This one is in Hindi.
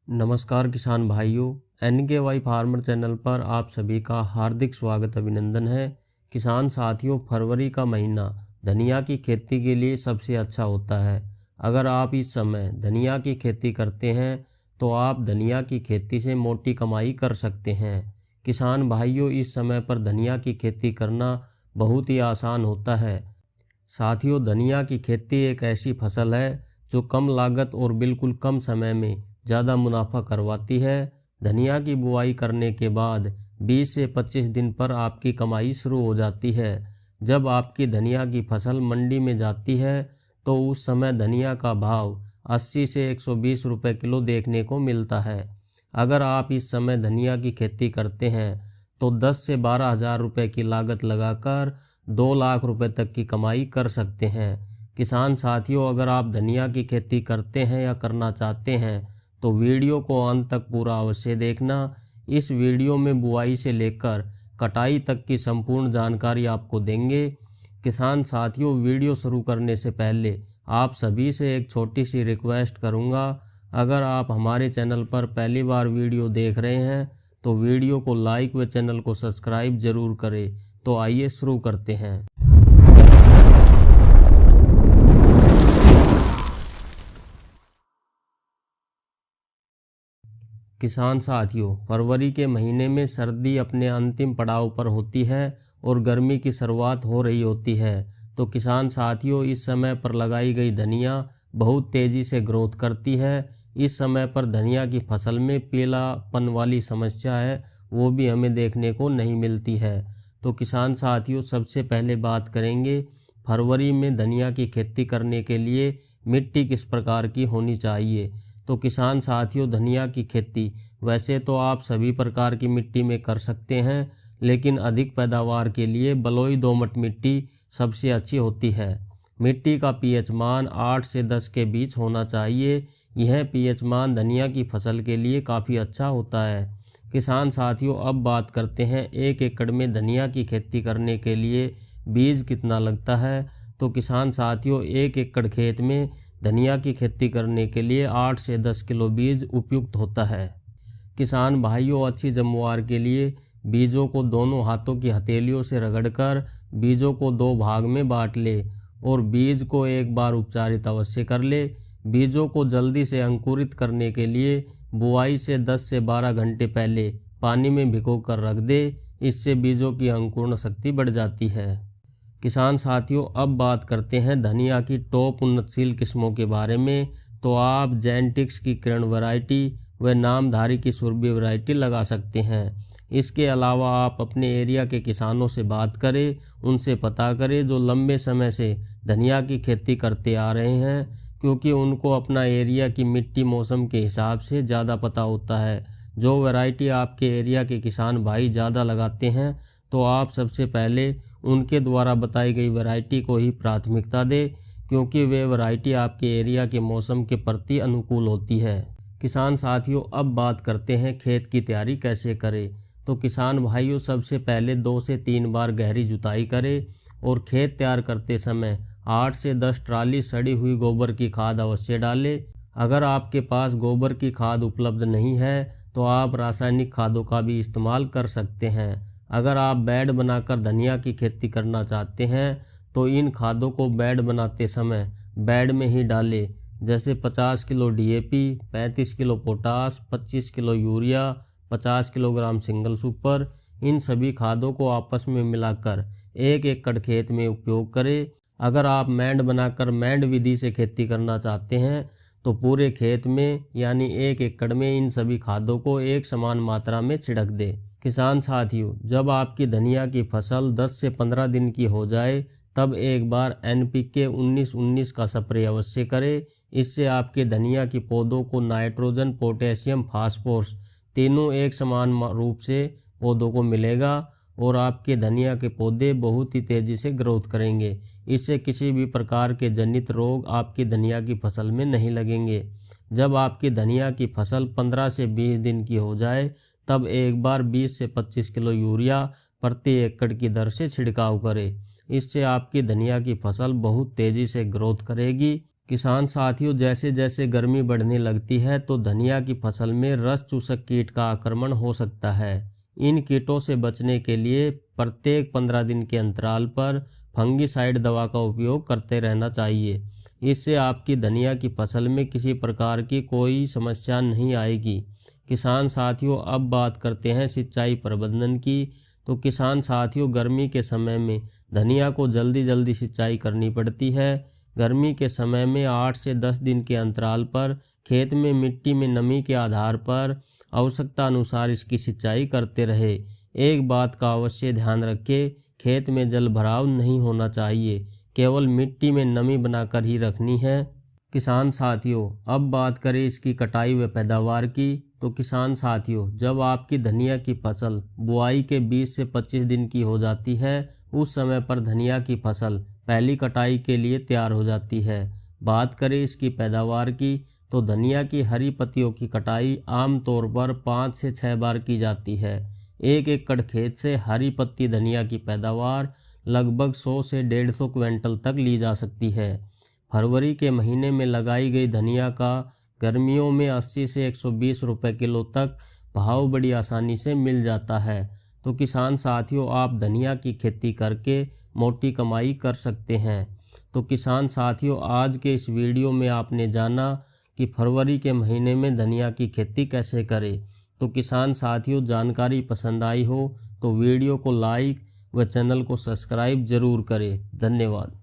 नमस्कार किसान भाइयों, NKY फार्मर चैनल पर आप सभी का हार्दिक स्वागत अभिनंदन है। किसान साथियों, फरवरी का महीना धनिया की खेती के लिए सबसे अच्छा होता है। अगर आप इस समय धनिया की खेती करते हैं तो आप धनिया की खेती से मोटी कमाई कर सकते हैं। किसान भाइयों, इस समय पर धनिया की खेती करना बहुत ही आसान होता है। साथियों, धनिया की खेती एक ऐसी फसल है जो कम लागत और बिल्कुल कम समय में ज़्यादा मुनाफा करवाती है। धनिया की बुआई करने के बाद 20 से 25 दिन पर आपकी कमाई शुरू हो जाती है। जब आपकी धनिया की फसल मंडी में जाती है तो उस समय धनिया का भाव 80 से 120 रुपये किलो देखने को मिलता है। अगर आप इस समय धनिया की खेती करते हैं तो 10 से 12 हज़ार रुपये की लागत लगाकर 2 लाख रुपए तक की कमाई कर सकते हैं। किसान साथियों, अगर आप धनिया की खेती करते हैं या करना चाहते हैं तो वीडियो को अंत तक पूरा अवश्य देखना। इस वीडियो में बुआई से लेकर कटाई तक की संपूर्ण जानकारी आपको देंगे। किसान साथियों, वीडियो शुरू करने से पहले आप सभी से एक छोटी सी रिक्वेस्ट करूंगा। अगर आप हमारे चैनल पर पहली बार वीडियो देख रहे हैं तो वीडियो को लाइक व चैनल को सब्सक्राइब जरूर करें। तो आइए शुरू करते हैं। किसान साथियों, फरवरी के महीने में सर्दी अपने अंतिम पड़ाव पर होती है और गर्मी की शुरुआत हो रही होती है। तो किसान साथियों, इस समय पर लगाई गई धनिया बहुत तेज़ी से ग्रोथ करती है। इस समय पर धनिया की फसल में पीलापन वाली समस्या है, वो भी हमें देखने को नहीं मिलती है। तो किसान साथियों, सबसे पहले बात करेंगे फरवरी में धनिया की खेती करने के लिए मिट्टी किस प्रकार की होनी चाहिए। तो किसान साथियों, धनिया की खेती वैसे तो आप सभी प्रकार की मिट्टी में कर सकते हैं, लेकिन अधिक पैदावार के लिए बलुई दोमट मिट्टी सबसे अच्छी होती है। मिट्टी का पीएच मान 8 से 10 के बीच होना चाहिए। यह पीएच मान धनिया की फसल के लिए काफ़ी अच्छा होता है। किसान साथियों, अब बात करते हैं 1 एकड़ में धनिया की खेती करने के लिए बीज कितना लगता है। तो किसान साथियों, 1 एकड़ खेत में धनिया की खेती करने के लिए 8 से 10 किलो बीज उपयुक्त होता है। किसान भाइयों, अच्छी जमवार के लिए बीजों को दोनों हाथों की हथेलियों से रगड़कर बीजों को 2 भाग में बांट ले और बीज को एक बार उपचारित अवश्य कर ले। बीजों को जल्दी से अंकुरित करने के लिए बुआई से 10 से 12 घंटे पहले पानी में भिगो कर रख दे। इससे बीजों की अंकुरण शक्ति बढ़ जाती है। किसान साथियों, अब बात करते हैं धनिया की टॉप उन्नतशील किस्मों के बारे में। तो आप जेनेटिक्स की किरण वैरायटी व नामधारी की सुरभि वैरायटी लगा सकते हैं। इसके अलावा आप अपने एरिया के किसानों से बात करें, उनसे पता करें जो लंबे समय से धनिया की खेती करते आ रहे हैं, क्योंकि उनको अपना एरिया की मिट्टी मौसम के हिसाब से ज़्यादा पता होता है। जो वैरायटी आपके एरिया के किसान भाई ज़्यादा लगाते हैं तो आप सबसे पहले उनके द्वारा बताई गई वैरायटी को ही प्राथमिकता दें, क्योंकि वे वैरायटी आपके एरिया के मौसम के प्रति अनुकूल होती है। किसान साथियों, अब बात करते हैं खेत की तैयारी कैसे करें। तो किसान भाइयों, सबसे पहले 2 से 3 बार गहरी जुताई करें और खेत तैयार करते समय 8 से 10 ट्राली सड़ी हुई गोबर की खाद अवश्य डालें। अगर आपके पास गोबर की खाद उपलब्ध नहीं है तो आप रासायनिक खादों का भी इस्तेमाल कर सकते हैं। अगर आप बेड बनाकर धनिया की खेती करना चाहते हैं तो इन खादों को बेड बनाते समय बेड में ही डालें, जैसे 50 kilo DAP, 35 kilo potash, 25 kilo urea, 50 kilogram single super. इन सभी खादों को आपस में मिलाकर 1 एकड़ खेत में उपयोग करें। अगर आप मैंड बनाकर मैंड विधि से खेती करना चाहते हैं तो पूरे खेत में यानी 1 एकड़ में इन सभी खादों को एक समान मात्रा में छिड़क दें। किसान साथियों, जब आपकी धनिया की फसल 10 से 15 दिन की हो जाए तब एक बार NPK 19-19 का स्प्रे अवश्य करें। इससे आपके धनिया की पौधों को नाइट्रोजन, पोटेशियम, फास्फोरस तीनों एक समान रूप से पौधों को मिलेगा और आपके धनिया के पौधे बहुत ही तेज़ी से ग्रोथ करेंगे। इससे किसी भी प्रकार के जनित रोग आपकी धनिया की फसल में नहीं लगेंगे। जब आपकी धनिया की फसल 15 से 20 दिन की हो जाए तब एक बार 20 से 25 किलो यूरिया प्रति एकड़ की दर से छिड़काव करें। इससे आपकी धनिया की फसल बहुत तेज़ी से ग्रोथ करेगी। किसान साथियों, जैसे जैसे गर्मी बढ़ने लगती है तो धनिया की फसल में रस चूसक कीट का आक्रमण हो सकता है। इन कीटों से बचने के लिए प्रत्येक 15 दिन के अंतराल पर फंगिसाइड दवा का उपयोग करते रहना चाहिए। इससे आपकी धनिया की फसल में किसी प्रकार की कोई समस्या नहीं आएगी। किसान साथियों, अब बात करते हैं सिंचाई प्रबंधन की। तो किसान साथियों, गर्मी के समय में धनिया को जल्दी जल्दी सिंचाई करनी पड़ती है। गर्मी के समय में 8 से 10 दिन के अंतराल पर खेत में मिट्टी में नमी के आधार पर आवश्यकता अनुसार इसकी सिंचाई करते रहे। एक बात का अवश्य ध्यान रखें, खेत में जल भराव नहीं होना चाहिए, केवल मिट्टी में नमी बनाकर ही रखनी है। किसान साथियों, अब बात करें इसकी कटाई व पैदावार की। तो किसान साथियों, जब आपकी धनिया की फसल बुआई के 20 से 25 दिन की हो जाती है, उस समय पर धनिया की फसल पहली कटाई के लिए तैयार हो जाती है। बात करें इसकी पैदावार की, तो धनिया की हरी पत्तियों की कटाई आमतौर पर 5 से 6 बार की जाती है। 1 एकड़ खेत से हरी पत्ती धनिया की पैदावार लगभग 100 से 150 क्विंटल तक ली जा सकती है। फरवरी के महीने में लगाई गई धनिया का गर्मियों में 80 से 120 रुपये किलो तक भाव बड़ी आसानी से मिल जाता है। तो किसान साथियों, आप धनिया की खेती करके मोटी कमाई कर सकते हैं। तो किसान साथियों, आज के इस वीडियो में आपने जाना कि फरवरी के महीने में धनिया की खेती कैसे करें। तो किसान साथियों, जानकारी पसंद आई हो तो वीडियो को लाइक व चैनल को सब्सक्राइब जरूर करें। धन्यवाद।